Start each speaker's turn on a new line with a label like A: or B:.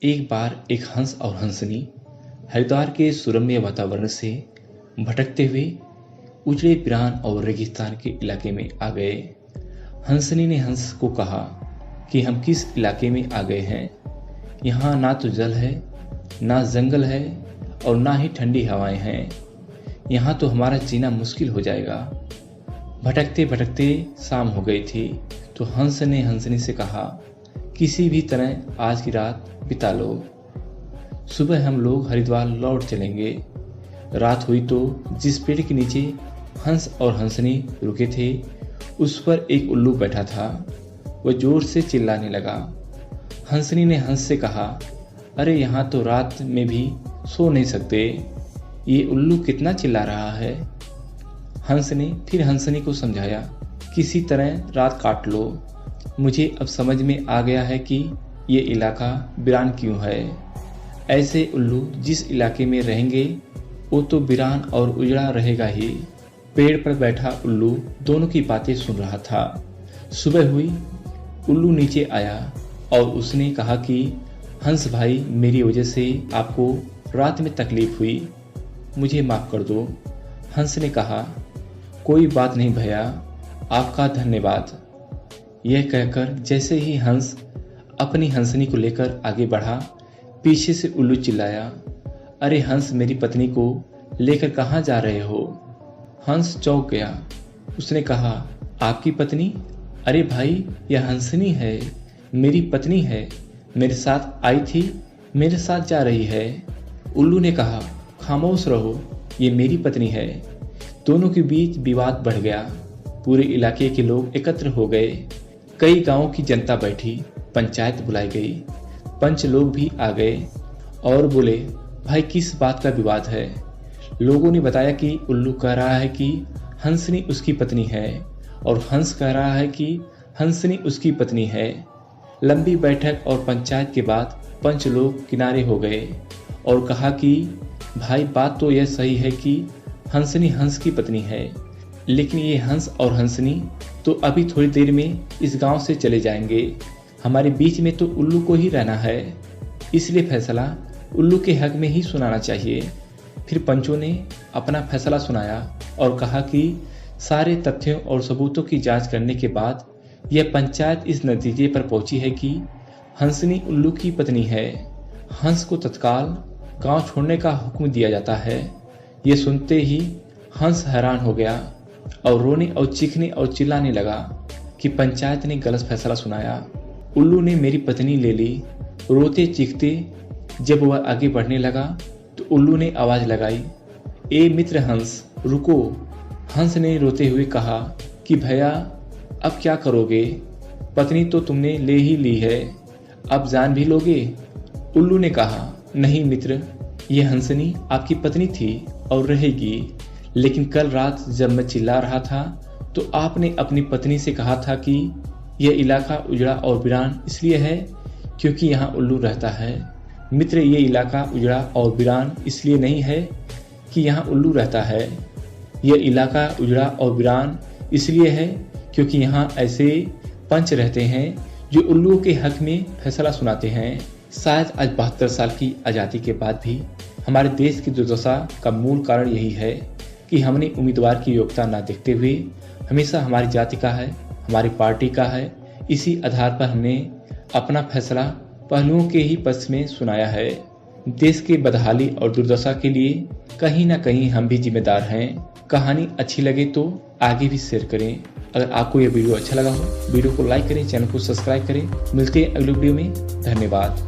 A: एक बार एक हंस और हंसनी हरिद्वार के सुरम्य वातावरण से भटकते हुए उजड़े वीरान और रेगिस्तान के इलाके में आ गए। हंसनी ने हंस को कहा कि हम किस इलाके में आ गए हैं। यहाँ ना तो जल है, ना जंगल है और ना ही ठंडी हवाएं हैं। यहाँ तो हमारा जीना मुश्किल हो जाएगा। भटकते भटकते शाम हो गई थी तो हंस ने हंसनी से कहा, किसी भी तरह आज की रात बिता लो। सुबह हम लोग हरिद्वार लौट चलेंगे। रात हुई तो जिस पेड़ के नीचे हंस और हंसनी रुके थे उस पर एक उल्लू बैठा था। वह जोर से चिल्लाने लगा। हंसनी ने हंस से कहा, अरे यहाँ तो रात में भी सो नहीं सकते, ये उल्लू कितना चिल्ला रहा है। हंस ने फिर हंसनी को समझाया, किसी तरह रात काट लो। मुझे अब समझ में आ गया है कि ये इलाका वीरान क्यों है। ऐसे उल्लू जिस इलाके में रहेंगे वो तो वीरान और उजड़ा रहेगा ही। पेड़ पर बैठा उल्लू दोनों की बातें सुन रहा था। सुबह हुई, उल्लू नीचे आया और उसने कहा कि हंस भाई, मेरी वजह से आपको रात में तकलीफ हुई, मुझे माफ़ कर दो। हंस ने कहा, कोई बात नहीं भैया, आपका धन्यवाद। यह कहकर जैसे ही हंस अपनी हंसनी को लेकर आगे बढ़ा, पीछे से उल्लू चिल्लाया, अरे हंस, मेरी पत्नी को लेकर कहाँ जा रहे हो। हंस चौंक गया। उसने कहा, आपकी पत्नी? अरे भाई, यह हंसनी है, मेरी पत्नी है, मेरे साथ आई थी, मेरे साथ जा रही है। उल्लू ने कहा, खामोश रहो, ये मेरी पत्नी है। दोनों के बीच विवाद बढ़ गया। पूरे इलाके के लोग एकत्र हो गए। कई गांवों की जनता बैठी, पंचायत बुलाई गई। पंच लोग भी आ गए और बोले, भाई किस बात का विवाद है। लोगों ने बताया कि उल्लू कह रहा है कि हंसनी उसकी पत्नी है और हंस कह रहा है कि हंसनी उसकी पत्नी है। लंबी बैठक और पंचायत के बाद पंच लोग किनारे हो गए और कहा कि भाई, बात तो यह सही है कि हंसनी हंस की पत्नी है, लेकिन ये हंस और हंसनी तो अभी थोड़ी देर में इस गांव से चले जाएंगे। हमारे बीच में तो उल्लू को ही रहना है, इसलिए फैसला उल्लू के हक में ही सुनाना चाहिए। फिर पंचों ने अपना फैसला सुनाया और कहा कि सारे तथ्यों और सबूतों की जांच करने के बाद यह पंचायत इस नतीजे पर पहुंची है कि हंसनी उल्लू की पत्नी है। हंस को तत्काल गांव छोड़ने का हुक्म दिया जाता है। ये सुनते ही हंस हैरान हो गया और रोने और चीखने और चिल्लाने लगा कि पंचायत ने गलत फैसला सुनाया। उल्लू ने मेरी पत्नी ले ली। रोते चीखते जब वह आगे बढ़ने लगा तो उल्लू ने आवाज लगाई, ए मित्र हंस, रुको। हंस ने रोते हुए कहा कि भैया, अब क्या करोगे, पत्नी तो तुमने ले ही ली है, अब जान भी लोगे। उल्लू ने कहा, नहीं मित्र, ये हंसनी आपकी पत्नी थी और रहेगी, लेकिन कल रात जब मैं चिल्ला रहा था तो आपने अपनी पत्नी से कहा था कि यह इलाका उजड़ा और वीरान इसलिए है क्योंकि यहाँ उल्लू रहता है। मित्र, ये इलाका उजड़ा और वीरान इसलिए नहीं है कि यहाँ उल्लू रहता है। यह इलाका उजड़ा और वीरान इसलिए है क्योंकि यहाँ ऐसे पंच रहते हैं जो उल्लुओं के हक में फैसला सुनाते हैं। शायद आज 72 साल की आज़ादी के बाद भी हमारे देश की दुर्दशा का मूल कारण यही है कि हमने उम्मीदवार की योग्यता न देखते हुए हमेशा हमारी जाति का है, हमारी पार्टी का है, इसी आधार पर हमने अपना फैसला पहलुओं के ही पक्ष में सुनाया है। देश के बदहाली और दुर्दशा के लिए कहीं ना कहीं हम भी जिम्मेदार हैं। कहानी अच्छी लगे तो आगे भी शेयर करें। अगर आपको यह वीडियो अच्छा लगा हो, वीडियो को लाइक करें, चैनल को सब्सक्राइब करें। मिलते हैं अगले वीडियो में। धन्यवाद।